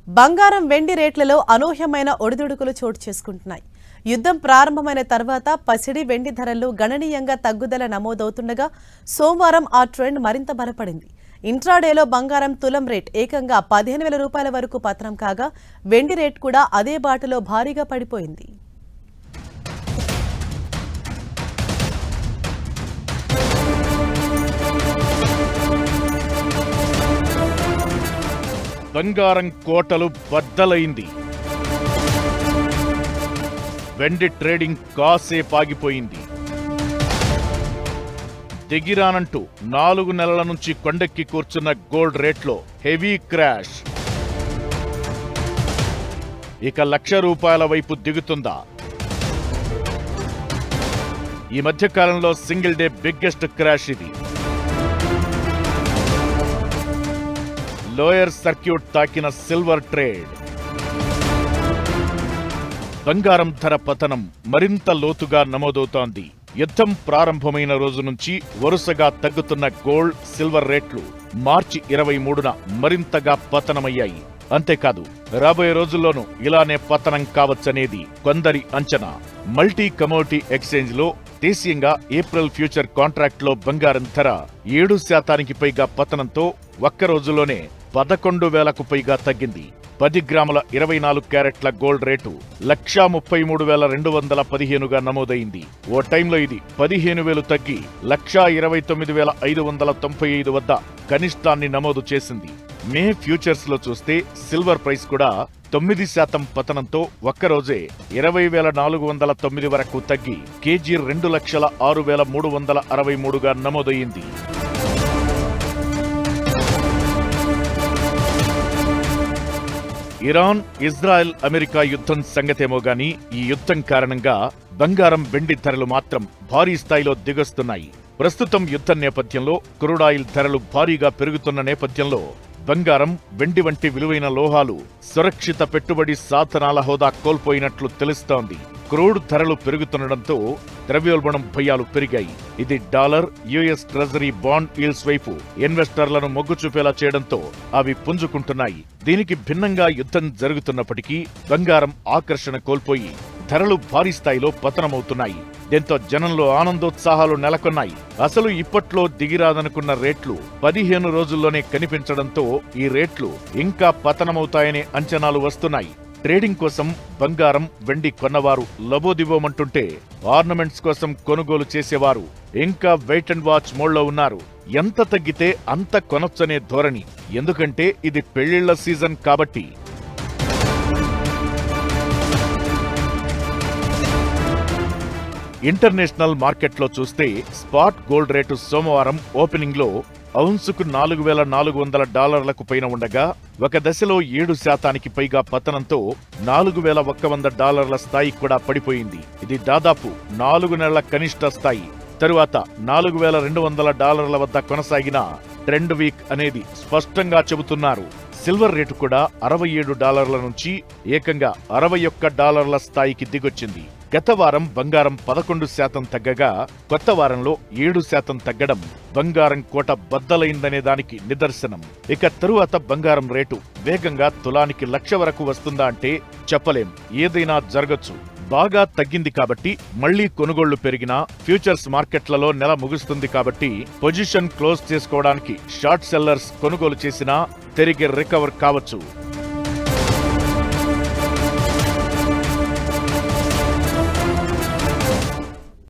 బంగారం వెండి రేట్లలో అనూహ్యమైన ఒడిదుడుకులు చోటు చేసుకుంటున్నాయి. యుద్ధం ప్రారంభమైన తర్వాత పసిడి వెండి ధరల్లో గణనీయంగా తగ్గుదల నమోదవుతుండగా సోమవారం ఆ ట్రెండ్ మరింత బలపడింది. ఇంట్రాడేలో బంగారం తులం రేట్ ఏకంగా 15,000 రూపాయల వరకు పతనం కాగా వెండి రేట్ కూడా అదే బాటలో భారీగా పడిపోయింది. బంగారం కోటలు బద్దలైంది. వెండి ట్రేడింగ్ కాసేపాగిపోయింది. దిగిరానంటూ 4 నెలల నుంచి కొండెక్కి కూర్చున్న గోల్డ్ రేట్లో హెవీ క్రాష్. ఇక ₹1,00,000 వైపు దిగుతుందా? ఈ మధ్యకాలంలో సింగిల్ డే బిగ్గెస్ట్ క్రాష్ ఇది. లోయర్ సర్క్యూట్ తాకిన సిల్వర్ ట్రేడ్. బంగారం ధర పతనం మరింత లోతుగా నమోదవుతోంది. యుద్ధం ప్రారంభమైన రోజు నుంచి వరుసగా తగ్గుతున్న గోల్డ్, సిల్వర్ రేట్లు మార్చి 23న మరింతగా పతనమయ్యాయి. అంతేకాదు, రాబోయే రోజుల్లోనూ ఇలానే పతనం కావచ్చనేది కొందరి అంచనా. మల్టీ కమోడిటీ ఎక్స్చేంజ్లో దేశీయంగా ఏప్రిల్ ఫ్యూచర్ కాంట్రాక్ట్లో బంగారం ధర 7% పైగా పతనంతో ఒక్క రోజులోనే 11,000కు పైగా తగ్గింది. 10 గ్రాముల 24 క్యారెట్ల గోల్డ్ రేటు 1,33,215గా నమోదైంది. ఓ టైంలో ఇది 15,000 తగ్గి 1,29,595 వద్ద కనిష్టాన్ని నమోదు చేసింది. మే ఫ్యూచర్స్ లో చూస్తే సిల్వర్ ప్రైస్ కూడా 9% పతనంతో ఒక్కరోజే 20,409 వరకు తగ్గి కేజీ 2,06,363గా నమోదయ్యింది. ఇరాన్, ఇజ్రాయెల్, అమెరికా యుద్ధం సంగతేమో గాని ఈ యుద్ధం కారణంగా బంగారం, వెండి ధరలు మాత్రం భారీ స్థాయిలో దిగొస్తున్నాయి. ప్రస్తుతం యుద్ధం నేపథ్యంలో క్రూడాయిల్ ధరలు భారీగా పెరుగుతున్న నేపథ్యంలో బంగారం, వెండి వంటి విలువైన లోహాలు సురక్షిత పెట్టుబడి సాధనాల హోదా కోల్పోయినట్లు తెలుస్తోంది. క్రూడ్ ధరలు పెరుగుతుండటంతో ద్రవ్యోల్బణం భయాలు పెరిగాయి. ఇది dollar, US treasury bond eels వైపు ఇన్వెస్టర్లను మొగ్గు చూపేలా చేయడంతో అవి పుంజుకుంటున్నాయి. దీనికి భిన్నంగా యుద్ధం జరుగుతున్నప్పటికీ బంగారం ఆకర్షణ కోల్పోయి ధరలు భారీ స్థాయిలో పతనమవుతున్నాయి. దీంతో జనంలో ఆనందోత్సాహాలు నెలకొన్నాయి. అసలు ఇప్పట్లో దిగిరాదనుకున్న రేట్లు 15 రోజుల్లోనే కనిపించడంతో ఈ రేట్లు ఇంకా పతనమవుతాయనే అంచనాలు వస్తున్నాయి. ట్రేడింగ్ కోసం బంగారం, వెండి కొన్నవారు లబోదిబోమంటుంటే ఆర్నమెంట్స్ కోసం కొనుగోలు చేసేవారు ఇంకా వెయిట్ అండ్ వాచ్ మోడ్లో ఉన్నారు. ఎంత తగ్గితే అంత కొనొచ్చనే ధోరణి. ఎందుకంటే ఇది పెళ్లిళ్ల సీజన్ కాబట్టి. ఇంటర్నేషనల్ మార్కెట్లో చూస్తే స్పాట్ గోల్డ్ రేటు సోమవారం ఓపెనింగ్ లో ఔన్సుకు $4,400 పైన ఉండగా ఒక దశలో 7% పైగా పతనంతో $4,100 స్థాయి కూడా పడిపోయింది. ఇది దాదాపు 4 నెలల కనిష్ట స్థాయి. తరువాత $4,200 వద్ద కొనసాగిన ట్రెండ్ వీక్ అనేది స్పష్టంగా చెబుతున్నారు. సిల్వర్ రేటు కూడా $67 నుంచి ఏకంగా $61 స్థాయికి దిగొచ్చింది. గత వారం బంగారం 11% తగ్గగా కొత్త వారంలో 7% తగ్గడం బంగారం కోట బద్దలైందనే దానికి నిదర్శనం. ఇక తరువాత బంగారం రేటు వేగంగా తులానికి 1,00,000 వరకు వస్తుందా అంటే చెప్పలేం. ఏదైనా జరగచ్చు. బాగా తగ్గింది కాబట్టి మళ్లీ కొనుగోళ్లు పెరిగినా ఫ్యూచర్స్ మార్కెట్లలో నెల ముగుస్తుంది కాబట్టి పొజిషన్ క్లోజ్ చేసుకోవడానికి షార్ట్ సెల్లర్స్ కొనుగోలు చేసినా తిరిగి రికవర్ కావచ్చు.